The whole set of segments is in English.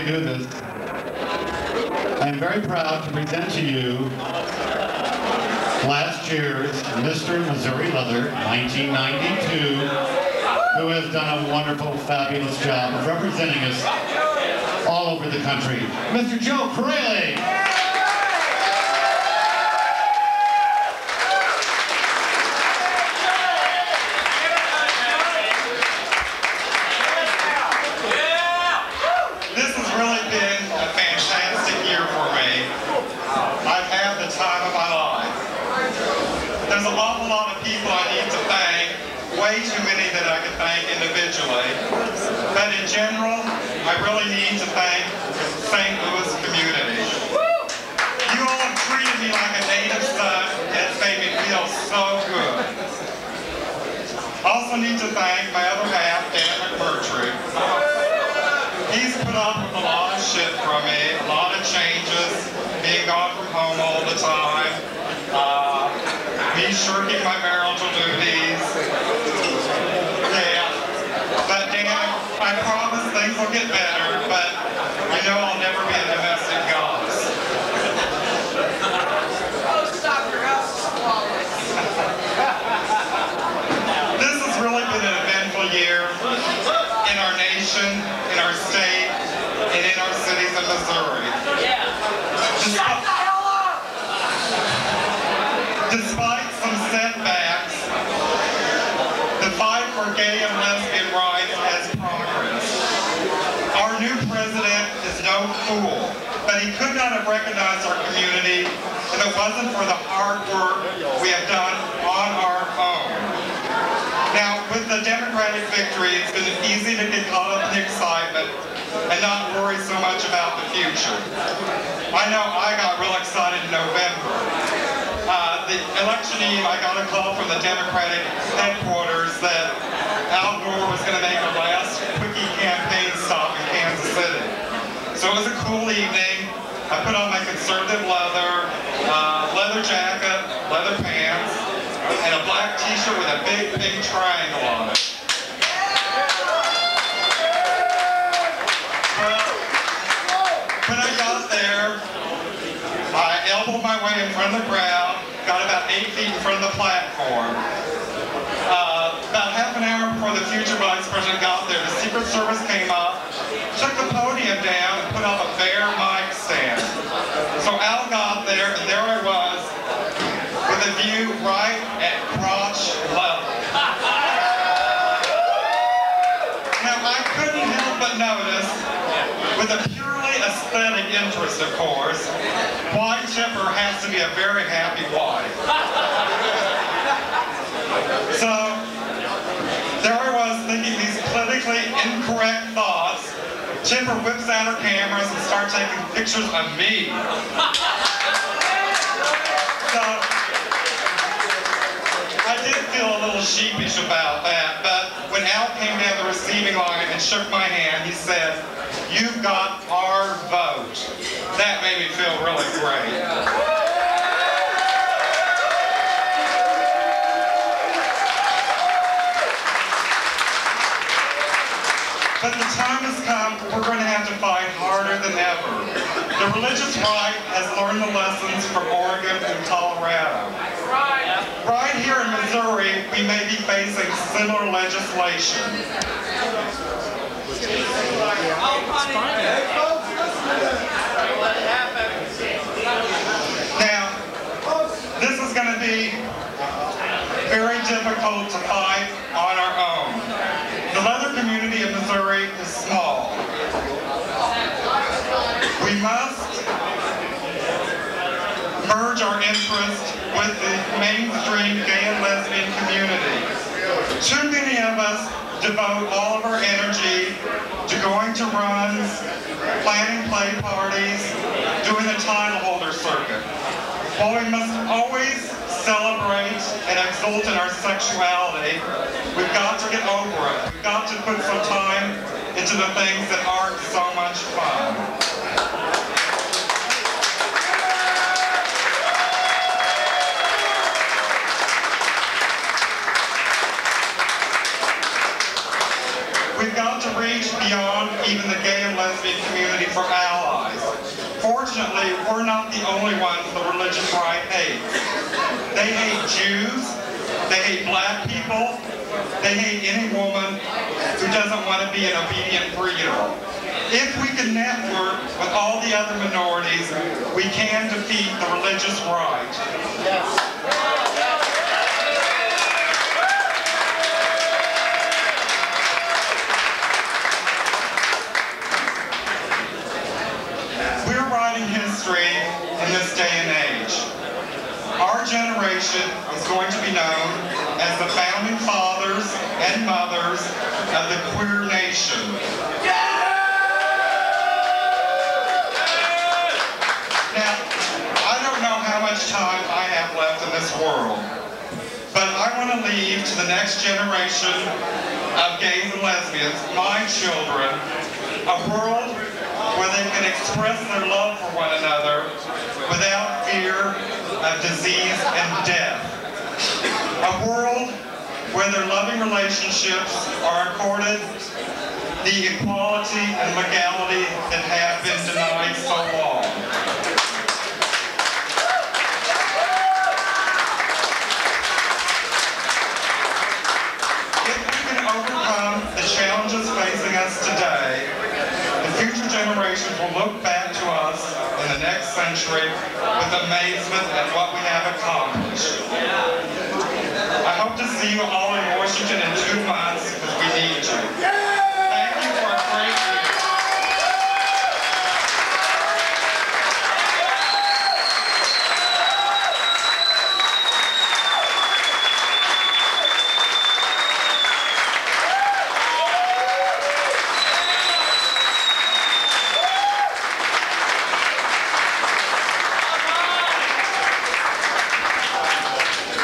Do this. I am very proud to present to you last year's Mr. Missouri Leather 1992, who has done a wonderful, fabulous job of representing us all over the country, Mr. Joe Corrale. There's an awful lot of people I need to thank, way too many that I could thank individually. But in general, I really need to thank the St. Louis community. You all have treated me like a native son, and it's made me feel so good. I also need to thank my other half, Dan McMurtry. He's put up with a lot of shit from me, a lot of changes, being gone from home all the time. Me shirking my marital duties. Yeah. But Dan, I promise things will get better, but you know I'll never be a domestic goddess. Oh, stop your house swallowing. This has really been an eventful year in our nation, in our state, and in our cities of Missouri. Yeah. Shut the hell up! Despite some setbacks, the fight for gay and lesbian rights has progressed. Our new president is no fool, but he could not have recognized our community if it wasn't for the hard work we have done on our own. Now, with the Democratic victory, it's been easy to get caught up in the excitement and not worry so much about the future. I know I got real excited in November. The election eve, I got a call from the Democratic headquarters that Al Gore was going to make a last quickie campaign stop in Kansas City. So it was a cool evening. I put on my conservative leather jacket, leather pants, and a black t-shirt with a big pink triangle on it. Well, when I got there, I elbowed my way in front of the crowd, got about 8 feet in front of the platform. About half an hour before the future vice president got there, the Secret Service came up, took the podium down, and put up a bare mic stand. So Al got there, and there I was, with a view right at crotch level. Now, I couldn't help but notice, with a purely aesthetic interest, of course, why Chipper has to be a very happy wife. So, there I was thinking these politically incorrect thoughts. Chipper whips out her cameras and starts taking pictures of me. So, I did feel a little sheepish about that, but when Al came down the receiving line and shook my hand, he said, "You've got our vote." That made me feel really great. But the time has come, we're going to have to fight harder than ever. The religious right has learned the lessons from Oregon and Colorado. Right here in Missouri, we may be facing similar legislation. Now, this is going to be very difficult to fight on our own. The leather community of Missouri is small. We must merge our interest with the mainstream gay and lesbian community. Too many of us devote all of our energy to going to runs, planning play parties, doing the title holder circuit. While we must always celebrate and exult in our sexuality, we've got to get over it. We've got to put some time into the things that aren't so much fun. We've got to reach beyond even the gay and lesbian community looking for allies. Fortunately, we're not the only ones the religious right hates. They hate Jews, they hate black people, they hate any woman who doesn't want to be an obedient breeder. If we can network with all the other minorities, we can defeat the religious right. We're writing history in this day and age. Our generation is going to be known as the founding fathers and mothers of the queer nation. Now, I don't know how much time I have left in this world, but I want to leave to the next generation of gays and lesbians, my children, a world where they can express their love for one another without fear of disease and death. A world where their loving relationships are accorded the equality and legality that have been denied so long. If we can overcome the challenges facing us today, the future generations will look back to us in the next century with amazement at what we have accomplished. I hope to see you all in Washington in 2 months because we need you. Thank you for a great year.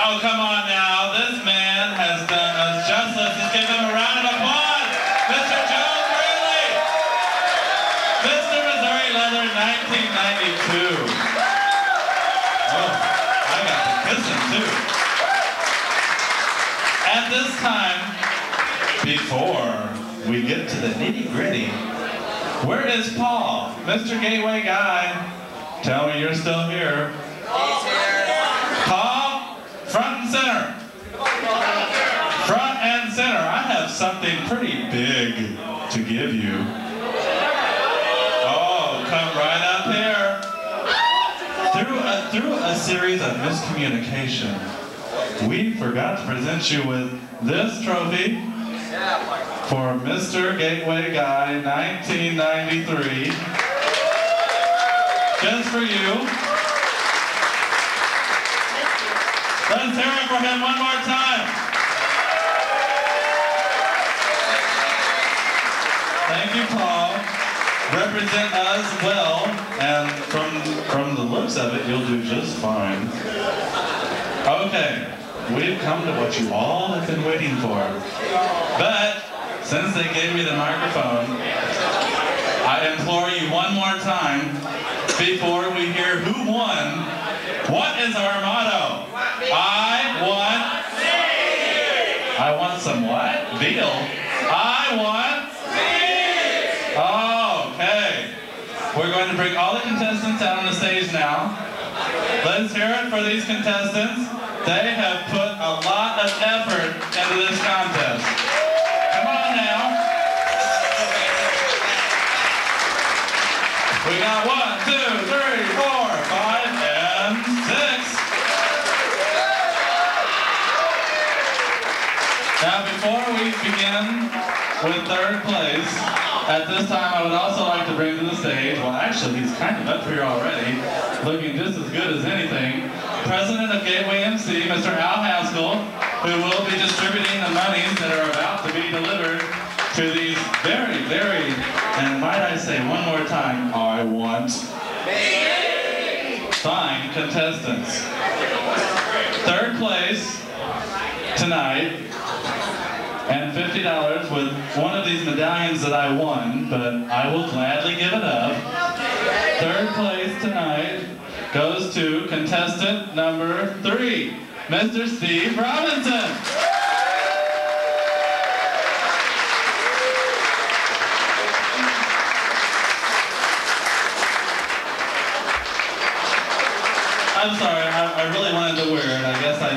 Oh, come on now. This man has done us justice. Let's give him a round of applause. Mr. Joe Greeley. Mr. Missouri Leather, 1992. Oh, I got to kiss him too. At this time, before we get to the nitty-gritty, where is Paul? Mr. Gateway Guy, tell me you're still here. He's here. Paul, front and center. Front and center. I have something pretty big to give you. Oh, come right up here. Through a series of miscommunication, we forgot to present you with this trophy for Mr. Gateway Guy 1993. Just for you. Let's hear it for him one more time. Thank you, Paul. Represent us well, and from the looks of it, you'll do just fine. Okay, we've come to what you all have been waiting for. But since they gave me the microphone, I implore you one more time before we hear who won. What is our motto? I want some what? Veal. I want veal. Oh, okay. We're going to bring all the contestants out on the stage now. Let's hear it for these contestants. They have put a lot of effort into this contest. Come on now. We got 1, 2, 3, 4, 5, and 6. Now, before we begin with third place, at this time I would also like to bring to the stage, well actually he's kind of up here already, looking just as good as anything, President of Gateway MC, Mr. Al Haskell, who will be distributing the monies that are about to be delivered to these very, very, and might I say one more time, I want fine contestants. Third place tonight, and $50 with one of these medallions that I won, but I will gladly give it up. Third place tonight goes to contestant number 3, Mr. Steve Robinson. I'm sorry. I really wanted to wear it. I guess I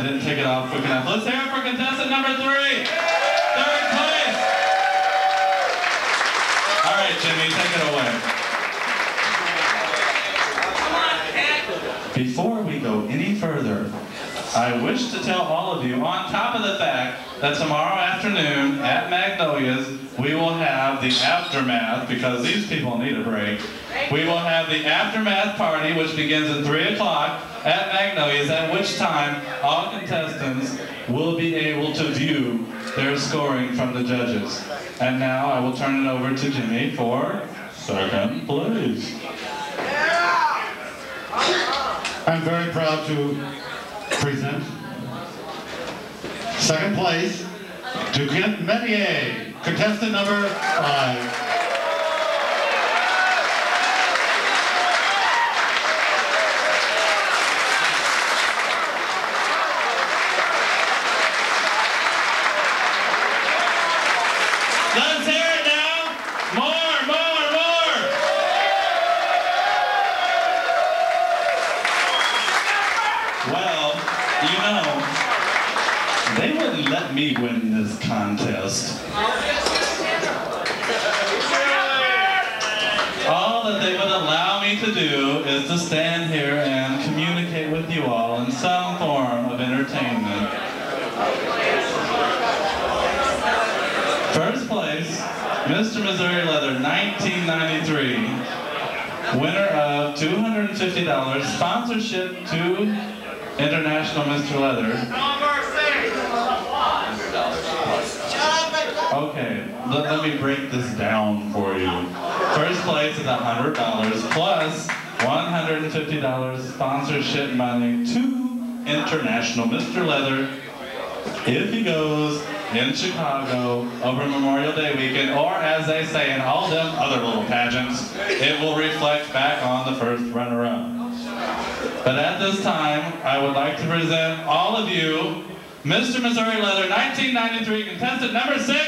didn't take it off quick enough. Let's hear it for contestant number 3. Third place. All right, Jimmy, take it away. Before we go any further, I wish to tell all of you, on top of the fact that tomorrow afternoon at Magnolia's, we will have the aftermath, because these people need a break. We will have the aftermath party, which begins at 3 o'clock at Magnolia's, at which time all contestants will be able to view their scoring from the judges. And now I will turn it over to Jimmy for second place. I'm very proud to present second place to Kent Metier, contestant number 5. Let's hear it now. More. Well, you know, they wouldn't let me win this contest. All that they would allow me to do is to stand here and communicate with you all in some form of entertainment. First place, Mr. Missouri Leather, 1993. Winner of $250, sponsorship to International Mr. Leather. Okay, let me break this down for you. First place is $100 plus $150 sponsorship money to International Mr. Leather if he goes in Chicago over Memorial Day weekend, or as they say in all them other little pageants, it will reflect back on the first runner-up. But at this time, I would like to present all of you Mr. Missouri Leather 1993 contestant number 6, Greg Hurt!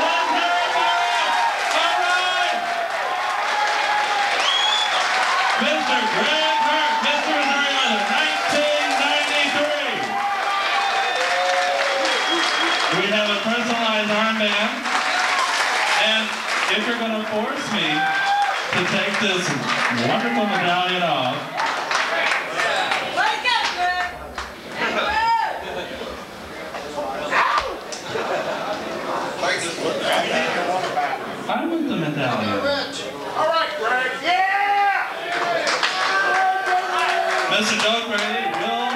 Let's hear it for him! All right! Mr. Greg Hurt, Mr. Missouri Leather 1993. We have a personalized armband, and if you're going to force me to take this wonderful medallion off, I want the medallion. All right, Greg. Yeah! Mr. Joe Brady will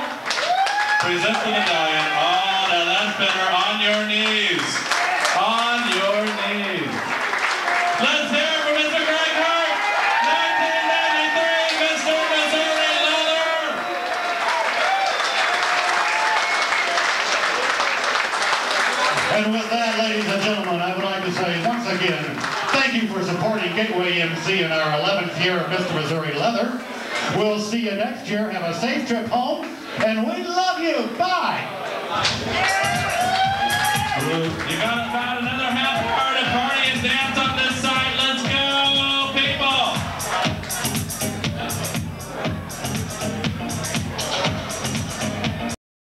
present the medallion. Oh, now that's better. On your knees. On your knees. Let's hear it for Mr. Greg Hurt, 1993, Mr. Missouri Leather. And with that, ladies and gentlemen, I would like to say once again, thank you for supporting Gateway MC in our 11th year of Mr. Missouri Leather. We'll see you next year. Have a safe trip home, and we love you. Bye.